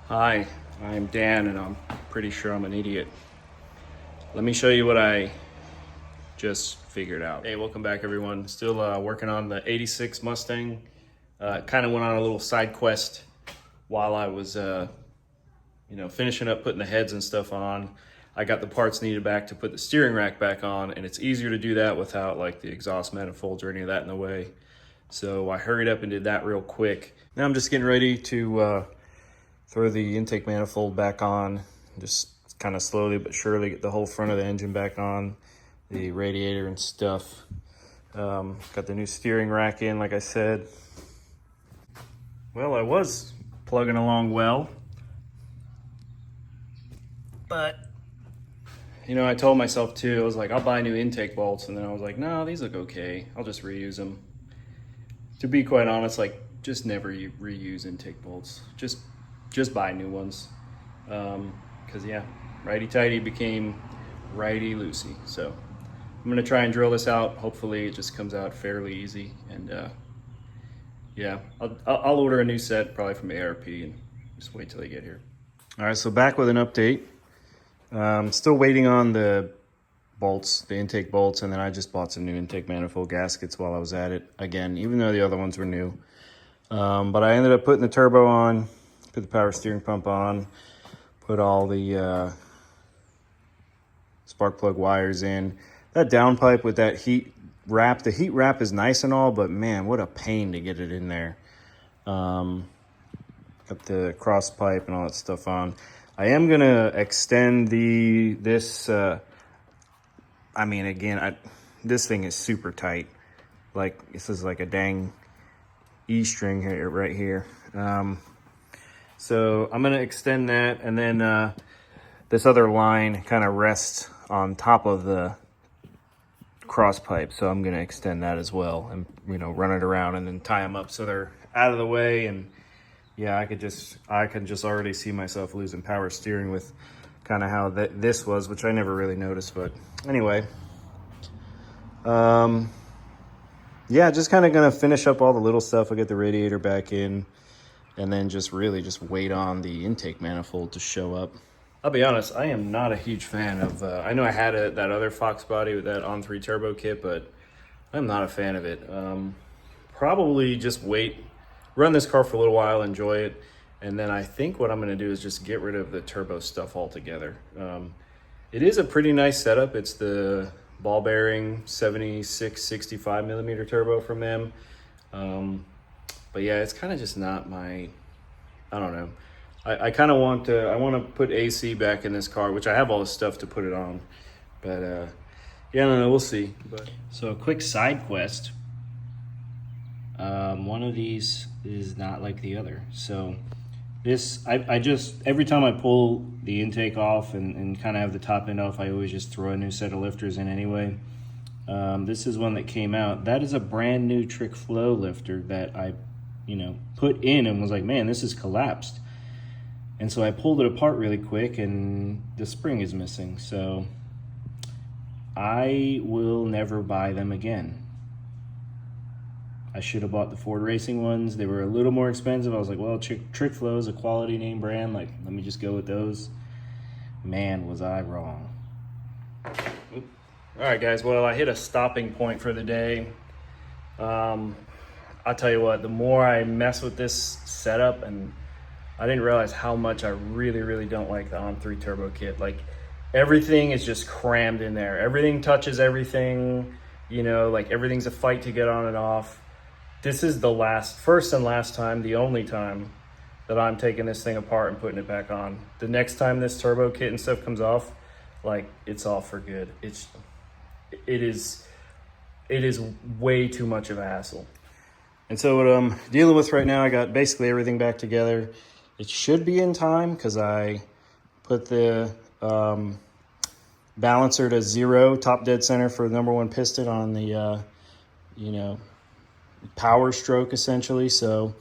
Hi, I'm Dan and I'm pretty sure I'm an idiot. Let me show you what I just figured out. Hey, welcome back everyone. Still working on the 86 Mustang. Kind of went on a little side quest while I was finishing up putting the heads and stuff on. I got the parts needed back to put the steering rack back on, and it's easier to do that without like the exhaust manifolds or any of that in the way. So I hurried up and did that real quick. Now I'm just getting ready to throw the intake manifold back on, just kind of slowly but surely get the whole front of the engine back on, the radiator and stuff. Got the new steering rack in, like I said. Well, I was plugging along well, but I told myself too, I was like, I'll buy new intake bolts, and then I was like, no, these look okay. I'll just reuse them. To be quite honest, like, just never reuse intake bolts. Just buy new ones. Because yeah, righty-tighty became righty-loosey. So I'm gonna try and drill this out. Hopefully it just comes out fairly easy. And yeah, I'll order a new set probably from ARP and just wait till they get here. All right, so back with an update. Still waiting on the bolts, the intake bolts, and then I just bought some new intake manifold gaskets while I was at it. Again, even though the other ones were new. But I ended up putting the turbo on, put the power steering pump on, put all the spark plug wires in. That downpipe with that heat wrap, the heat wrap is nice and all, but man, what a pain to get it in there. Got the cross pipe and all that stuff on. I am gonna extend this thing is super tight. Like, this is like a dang E-string here, right here. So I'm gonna extend that, and then this other line kind of rests on top of the cross pipe. So I'm gonna extend that as well, and run it around and then tie them up so they're out of the way. And yeah, I can just already see myself losing power steering with kind of how this was, which I never really noticed. But anyway, yeah, just kind of gonna finish up all the little stuff. I'll get the radiator back in, and then just wait on the intake manifold to show up. I'll be honest, I am not a huge fan of, I know I had that other Foxbody with that on-3 turbo kit, but I'm not a fan of it. Probably just run this car for a little while, enjoy it, and then I think what I'm gonna do is just get rid of the turbo stuff altogether. It is a pretty nice setup. It's the ball bearing 76-65 millimeter turbo from them. But yeah, it's kind of just not my, I don't know. I kind of want to put AC back in this car, which I have all the stuff to put it on. But yeah, I don't know, we'll see. So a quick side quest. One of these is not like the other. So this, I just, every time I pull the intake off and kind of have the top end off, I always just throw a new set of lifters in anyway. This is one that came out. That is a brand new Trick Flow lifter that I, put in and was like, man, this is collapsed. And so I pulled it apart really quick and the spring is missing. So I will never buy them again. I should have bought the Ford Racing ones. They were a little more expensive. I was like, well, Trick Flow is a quality name brand. Like, let me just go with those. Man, was I wrong. All right, guys. Well, I hit a stopping point for the day. I'll tell you what, the more I mess with this setup, and I didn't realize how much I really, really don't like the on-3 turbo kit. Like, everything is just crammed in there. Everything touches everything. Like, everything's a fight to get on and off. This is the first and last time, the only time that I'm taking this thing apart and putting it back on. The next time this turbo kit and stuff comes off, like, it's off for good. It is way too much of a hassle. And so what I'm dealing with right now, I got basically everything back together. It should be in time because I put the balancer to 0, top dead center for the #1 piston on the, power stroke essentially. So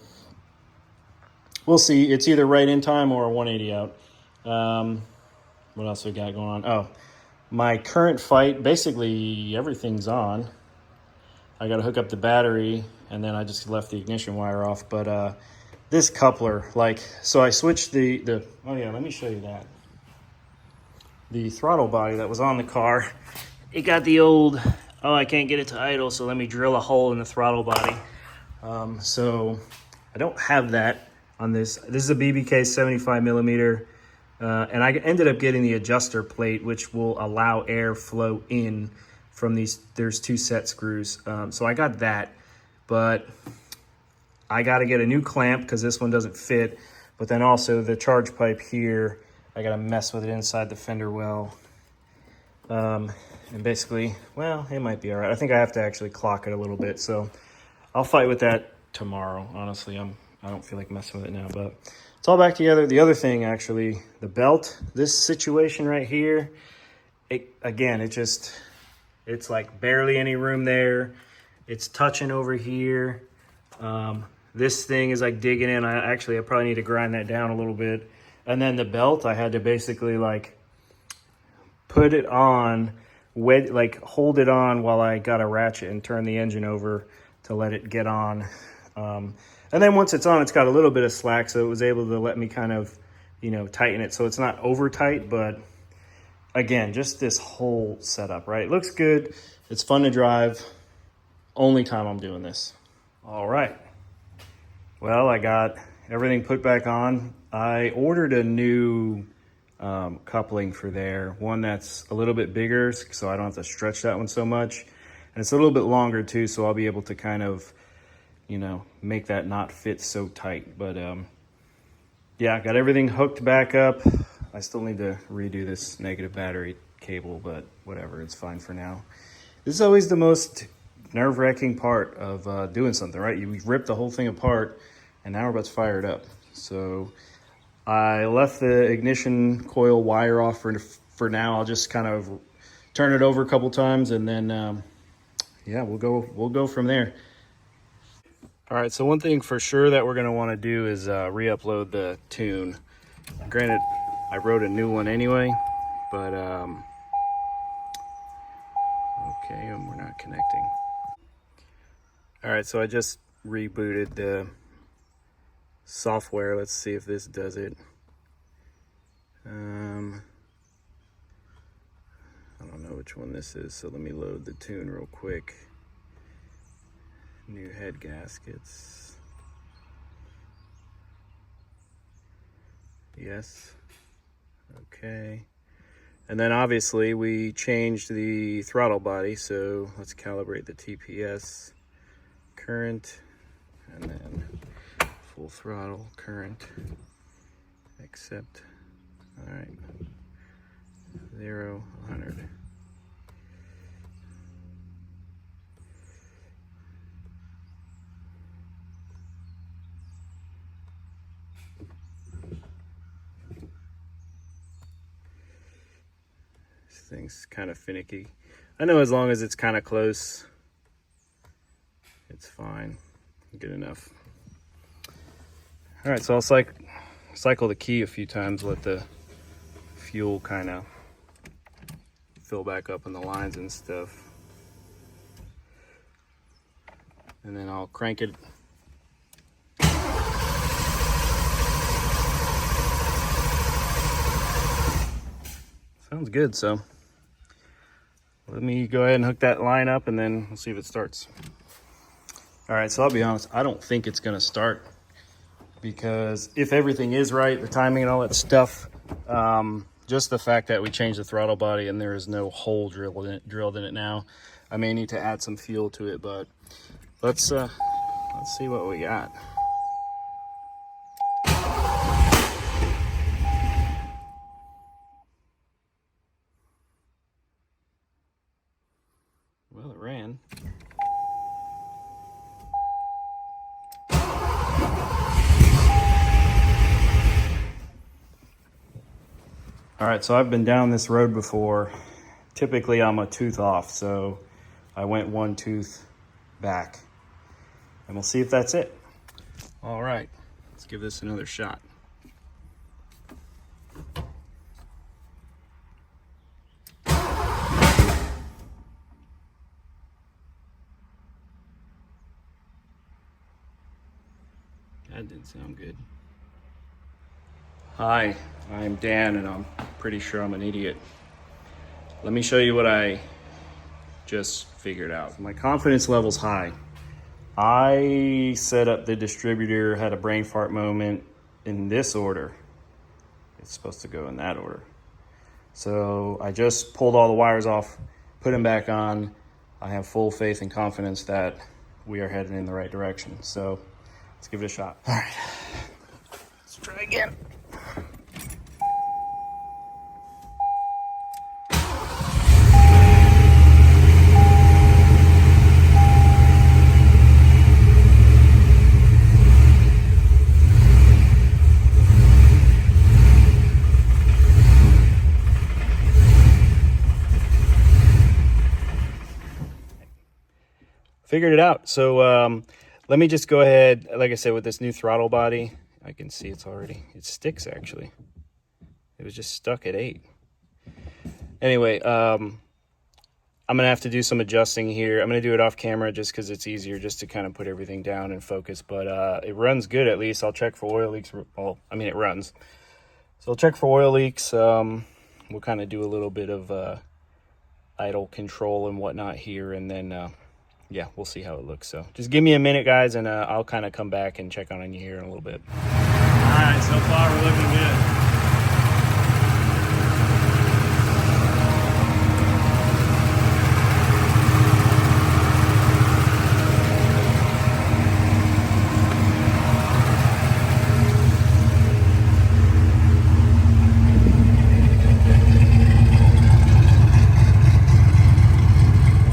we'll see. It's either right in time or a 180 out. What else we got going on? Oh, my current fight, basically everything's on. I got to hook up the battery, and then I just left the ignition wire off. But this coupler, like, so I switched the oh yeah, let me show you that. The throttle body that was on the car, it got the old, oh, I can't get it to idle, so let me drill a hole in the throttle body. So I don't have that on this. This is a BBK 75 millimeter, and I ended up getting the adjuster plate, which will allow air flow in from these. There's 2 set screws, so I got that, but I got to get a new clamp because this one doesn't fit. But then also the charge pipe here, I got to mess with it inside the fender well. And basically, well, it might be all right. I think I have to actually clock it a little bit, so I'll fight with that tomorrow. Honestly, I don't feel like messing with it now, but it's all back together. The other thing, actually, the belt, this situation right here, it's like barely any room there. It's touching over here. This thing is like digging in. I probably need to grind that down a little bit. And then the belt, I had to basically like put it on, like hold it on while I got a ratchet and turn the engine over to let it get on. And then once it's on, it's got a little bit of slack, so it was able to let me kind of, tighten it so it's not over tight. But again, just this whole setup, right? It looks good. It's fun to drive. Only time I'm doing this. All right. Well, I got everything put back on. I ordered a new coupling for there, one that's a little bit bigger so I don't have to stretch that one so much, and it's a little bit longer too, so I'll be able to kind of make that not fit so tight. But yeah, got everything hooked back up. I still need to redo this negative battery cable, but whatever, it's fine for now. This is always the most nerve-wracking part of doing something, right? You rip the whole thing apart and now we're about to fire it up. So I left the ignition coil wire off for now. I'll just kind of turn it over a couple times, and then yeah, we'll go from there. All right, so one thing for sure that we're gonna want to do is re-upload the tune. Granted, I wrote a new one anyway, but okay, and we're not connecting. All right, so I just rebooted the software. Let's see if this does it. I don't know which one this is, so let me load the tune real quick. New head gaskets. Yes. Okay. And then obviously we changed the throttle body, so let's calibrate the TPS current, and then full throttle current, accept. All right, 0, 100. This thing's kind of finicky. I know as long as it's kind of close, it's fine, good enough. All right, so I'll cycle the key a few times, let the fuel kind of fill back up in the lines and stuff. And then I'll crank it. Sounds good, so let me go ahead and hook that line up and then we'll see if it starts. All right, so I'll be honest, I don't think it's gonna start, because if everything is right, the timing and all that stuff, just the fact that we changed the throttle body and there is no hole drilled in it now, I may need to add some fuel to it, but let's see what we got. Well, it ran. All right, so I've been down this road before. Typically I'm a tooth off, so I went 1 tooth back, and we'll see if that's it. All right, let's give this another shot. That didn't Sound good. Hi, I'm Dan, and I'm pretty sure I'm an idiot. Let me show you what I just figured out. My confidence level's high. I set up the distributor, had a brain fart moment in this order. It's supposed to go in that order. So I just pulled all the wires off, put them back on. I have full faith and confidence that we are heading in the right direction. So let's give it a shot. All right, let's try again. Figured it out. So let me just go ahead, like I said, with this new throttle body, I can see it sticks actually. It was just stuck at 8. Anyway, I'm gonna have to do some adjusting here. I'm gonna do it off camera just because it's easier just to kind of put everything down and focus, but it runs good at least. I'll check for oil leaks. Well, I mean, it runs. So I'll check for oil leaks. We'll kind of do a little bit of idle control and whatnot here, and then yeah, we'll see how it looks. So just give me a minute, guys, and I'll kind of come back and check on you here in a little bit. All right, so far we're looking good.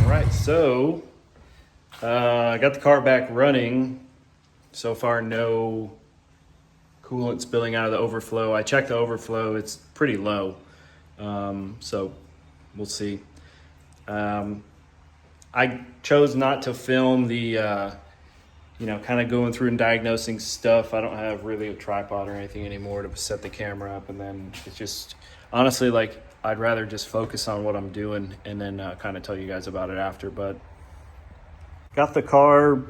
All right, so I got the car back running. So far, no coolant spilling out of the overflow. I checked the overflow, it's pretty low. So we'll see. I chose not to film the, kind of going through and diagnosing stuff. I don't have really a tripod or anything anymore to set the camera up. And then it's just, honestly, like, I'd rather just focus on what I'm doing and then kind of tell you guys about it after. But got the car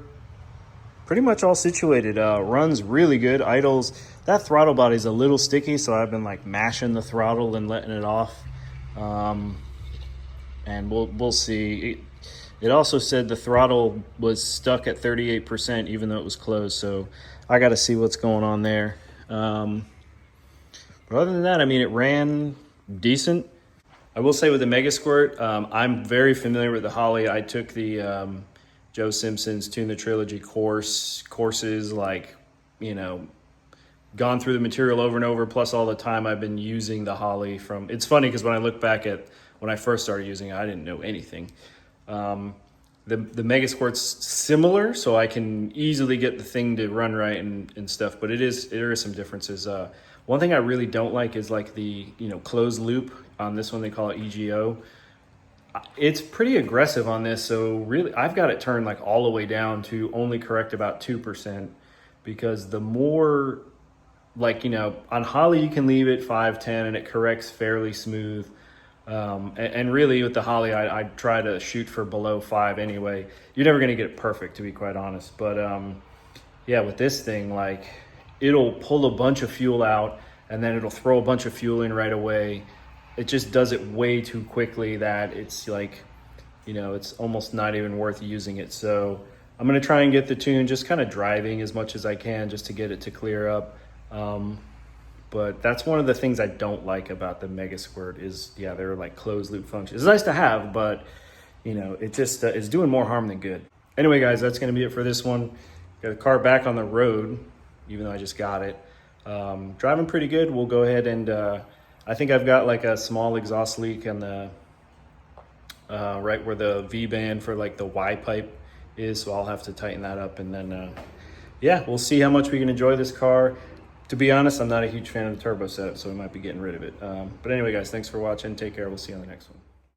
pretty much all situated. Runs really good. Idles. That throttle body's a little sticky, so I've been like mashing the throttle and letting it off. And we'll see. It also said the throttle was stuck at 38%, even though it was closed. So I got to see what's going on there. But other than that, I mean, it ran decent. I will say with the Mega Squirt, I'm very familiar with the Holley. I took the Joe Simpson's Tune the Trilogy courses, like, gone through the material over and over, plus all the time I've been using the Holley from. It's funny because when I look back at when I first started using it, I didn't know anything. The Mega Squirt's similar, so I can easily get the thing to run right and stuff, but there is some differences. One thing I really don't like is like the closed loop on this one. They call it EGO. It's pretty aggressive on this, so really I've got it turned like all the way down to only correct about 2%, because the more, like, on Holley you can leave it 5, 10 and it corrects fairly smooth. And really with the Holley, I try to shoot for below 5 anyway. You're never gonna get it perfect, to be quite honest, but yeah, with this thing, like, it'll pull a bunch of fuel out and then it'll throw a bunch of fuel in right away. It just does it way too quickly that it's like, it's almost not even worth using it. So I'm going to try and get the tune just kind of driving as much as I can just to get it to clear up. But that's one of the things I don't like about the Mega Squirt is, yeah, they're like closed loop functions. It's nice to have, but it just is doing more harm than good. Anyway, guys, that's going to be it for this one. Got the car back on the road, even though I just got it. Driving pretty good. We'll go ahead and I think I've got like a small exhaust leak on the right where the V-band for like the Y pipe is, so I'll have to tighten that up, and then yeah, we'll see how much we can enjoy this car. To be honest, I'm not a huge fan of the turbo setup, so we might be getting rid of it. But anyway, guys, thanks for watching. Take care. We'll see you on the next one.